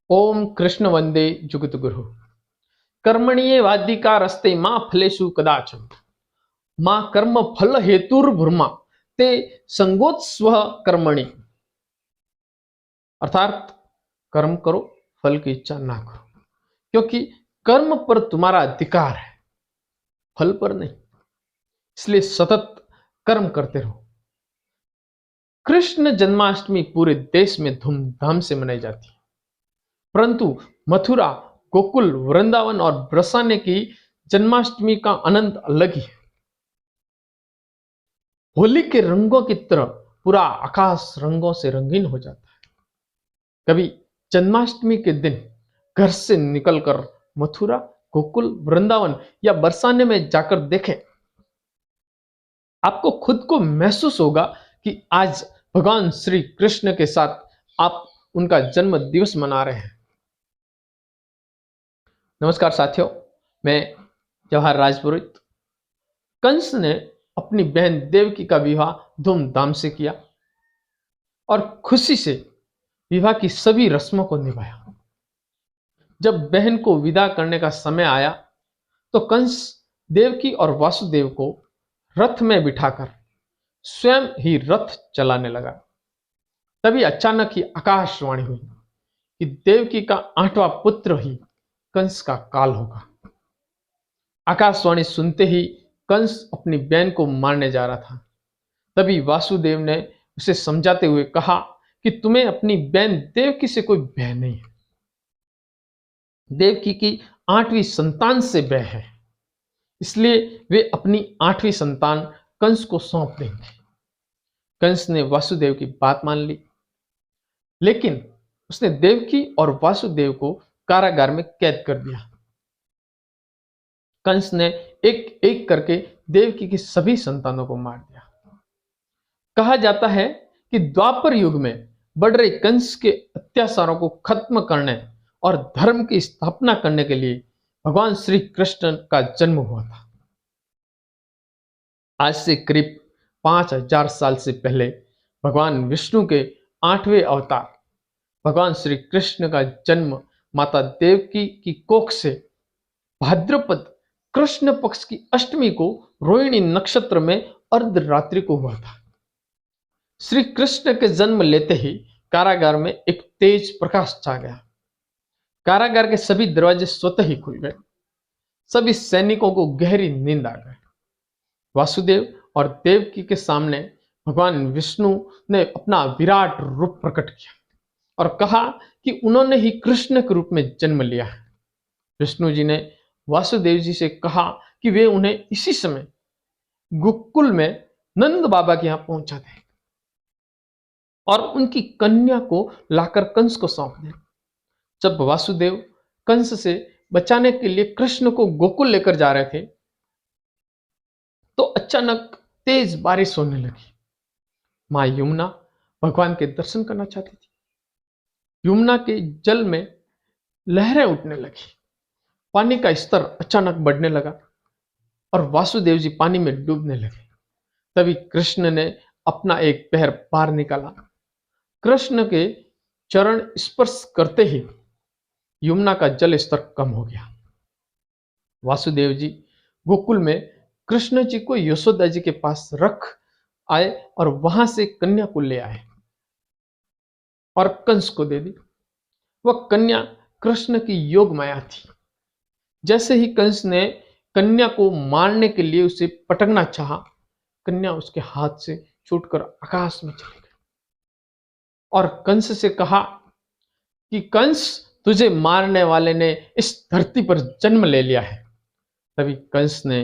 ओम कृष्ण वंदे जुगतगुरु कर्मण्येवाधिकारस्ते मां फलेषु कदाचन मां कर्म फल हेतुर्भुर्मा ते संगोत्स्व कर्मणि। अर्थात कर्म करो, फल की इच्छा ना करो, क्योंकि कर्म पर तुम्हारा अधिकार है, फल पर नहीं। इसलिए सतत कर्म करते रहो। कृष्ण जन्माष्टमी पूरे देश में धूमधाम से मनाई जाती है, परंतु मथुरा, गोकुल, वृंदावन और बरसाने की जन्माष्टमी का आनंद अलग ही है। होली के रंगों की तरह पूरा आकाश रंगों से रंगीन हो जाता है। कभी जन्माष्टमी के दिन घर से निकलकर मथुरा, गोकुल, वृंदावन या बरसाने में जाकर देखें, आपको खुद को महसूस होगा कि आज भगवान श्री कृष्ण के साथ आप उनका जन्म दिवस मना रहे हैं। नमस्कार साथियों, मैं जवाहर राजपुरोहित। कंस ने अपनी बहन देवकी का विवाह धूमधाम से किया और खुशी से विवाह की सभी रस्मों को निभाया। जब बहन को विदा करने का समय आया तो कंस देवकी और वासुदेव को रथ में बिठाकर स्वयं ही रथ चलाने लगा। तभी अचानक ही आकाशवाणी हुई कि देवकी का 8वां पुत्र ही कंस का काल होगा। आकाशवाणी सुनते ही कंस अपनी बहन को मारने जा रहा था। तभी वासुदेव ने उसे समझाते हुए कहा कि तुम्हें अपनी बहन देवकी से कोई भय नहीं है। देवकी की 8वीं संतान से भय है, इसलिए वे अपनी 8वीं संतान कंस को सौंप देंगे। कंस ने वासुदेव की बात मान ली, लेकिन उसने देवकी और वासुदेव को कारागार में कैद कर दिया। कंस ने एक एक करके देवकी की सभी संतानों को मार दिया। कहा जाता है कि द्वापर युग में बढ़ रहे कंस के अत्याचारों को खत्म करने और धर्म की स्थापना करने के लिए भगवान श्री कृष्ण का जन्म हुआ था। आज से करीब 5000 साल से पहले भगवान विष्णु के 8वें अवतार भगवान श्री कृष्ण का जन्म माता देवकी की कोख से भाद्रपद कृष्ण पक्ष की अष्टमी को रोहिणी नक्षत्र में अर्धरात्रि को हुआ था। श्री कृष्ण के जन्म लेते ही कारागार में एक तेज प्रकाश छा गया। कारागार के सभी दरवाजे स्वतः ही खुल गए। सभी सैनिकों को गहरी नींद आ गई। वासुदेव और देवकी के सामने भगवान विष्णु ने अपना विराट रूप प्रकट किया और कहा कि उन्होंने ही कृष्ण के रूप में जन्म लिया है। विष्णु जी ने वासुदेव जी से कहा कि वे उन्हें इसी समय गोकुल में नंद बाबा के यहां पहुंचा दें और उनकी कन्या को लाकर कंस को सौंप दें। जब वासुदेव कंस से बचाने के लिए कृष्ण को गोकुल लेकर जा रहे थे तो अचानक तेज बारिश होने लगी। मां यमुना भगवान के दर्शन करना चाहती थी। यमुना के जल में लहरें उठने लगी। पानी का स्तर अचानक बढ़ने लगा और वासुदेव जी पानी में डूबने लगे। तभी कृष्ण ने अपना एक पैर बाहर निकाला। कृष्ण के चरण स्पर्श करते ही यमुना का जल स्तर कम हो गया। वासुदेव जी गोकुल में कृष्ण जी को यशोदा जी के पास रख आए और वहां से कन्या को ले आए और कंस को दे दी। वह कन्या कृष्ण की योग माया थी। जैसे ही कंस ने कन्या को मारने के लिए उसे पटकना चाहा, कन्या उसके हाथ से छूटकर आकाश में चली गई और कंस से कहा कि कंस, तुझे मारने वाले ने इस धरती पर जन्म ले लिया है। तभी कंस ने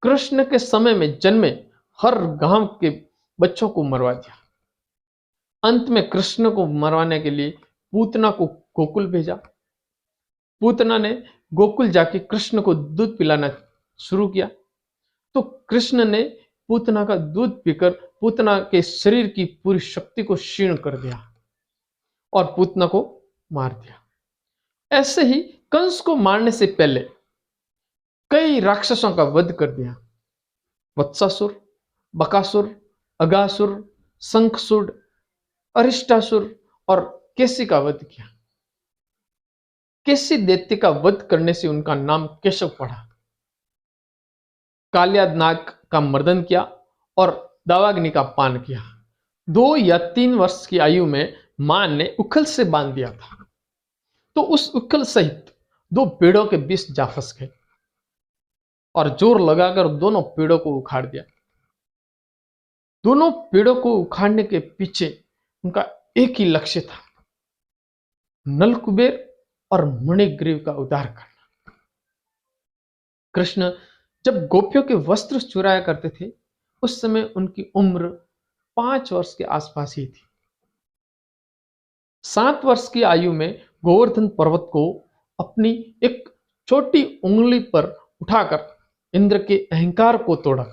कृष्ण के समय में जन्मे हर गांव के बच्चों को मरवा दिया। अंत में कृष्ण को मरवाने के लिए पूतना को गोकुल भेजा। पूतना ने गोकुल जाके कृष्ण को दूध पिलाना शुरू किया तो कृष्ण ने पूतना का दूध पीकर पूतना के शरीर की पूरी शक्ति को क्षीण कर दिया और पूतना को मार दिया। ऐसे ही कंस को मारने से पहले कई राक्षसों का वध कर दिया। वत्सासुर, बकासुर, अगासुर, शंखसुर, अरिष्टासुर और केसी का वध किया। कैसी दैत्य का वध करने से उनका नाम केशव पड़ा। कालियानाग का मर्दन किया और दावाग्नि का पान किया। 2 या 3 वर्ष की आयु में मां ने उखल से बांध दिया था, तो उस उखल सहित 2 पेड़ों के बीच जा फंस गए और जोर लगाकर दोनों पेड़ों को उखाड़ दिया। दोनों पेड़ों को उखाड़ने के पीछे उनका एक ही लक्ष्य था, नलकुबेर और मणिग्रीव का उद्धार करना। कृष्ण जब गोपियों के वस्त्र चुराया करते थे, उस समय उनकी उम्र 5 वर्ष के आसपास ही थी। 7 वर्ष की आयु में गोवर्धन पर्वत को अपनी एक छोटी उंगली पर उठाकर इंद्र के अहंकार को तोड़ा।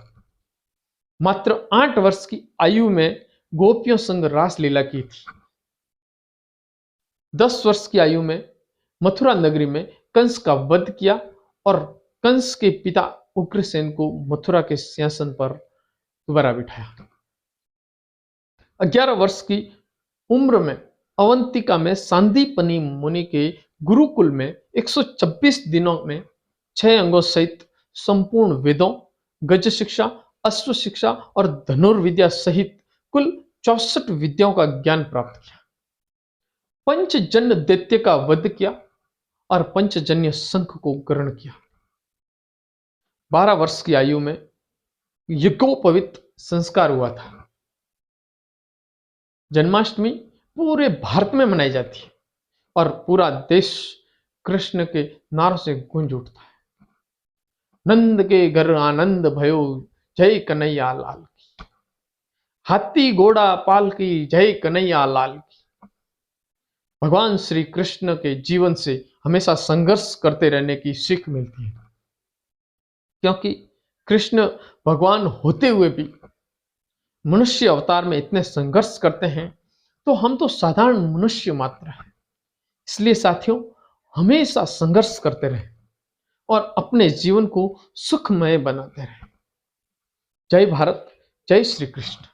मात्र 8 वर्ष की आयु में गोपियों संग रास लीला की थी। 10 वर्ष की आयु में मथुरा नगरी में कंस का वध किया और कंस के पिता उग्रसेन को मथुरा के सिंहासन पर दोबारा बिठाया। 11 वर्ष की उम्र में अवंतिका में सांदीपनी मुनि के गुरुकुल में 126 दिनों में 6 अंगों सहित संपूर्ण वेदों, गज शिक्षा, अश्व शिक्षा और धनुर्विद्या सहित कुल 64 विद्याओं का ज्ञान प्राप्त किया। पंचजन्य दैत्य का वध किया और पंचजन्य शंख को ग्रहण किया। 12 वर्ष की आयु में यज्ञोपवीत संस्कार हुआ था। जन्माष्टमी पूरे भारत में मनाई जाती है और पूरा देश कृष्ण के नारों से गूंज उठता है। नंद के घर आनंद भयो, जय कन्हैया लाल की। हाथी घोड़ा पालकी, जय कन्हैया लाल की। भगवान श्री कृष्ण के जीवन से हमेशा संघर्ष करते रहने की सीख मिलती है, क्योंकि कृष्ण भगवान होते हुए भी मनुष्य अवतार में इतने संघर्ष करते हैं, तो हम तो साधारण मनुष्य मात्र हैं। इसलिए साथियों, हमेशा संघर्ष करते रहें और अपने जीवन को सुखमय बनाते रहें। जय भारत, जय श्री कृष्ण।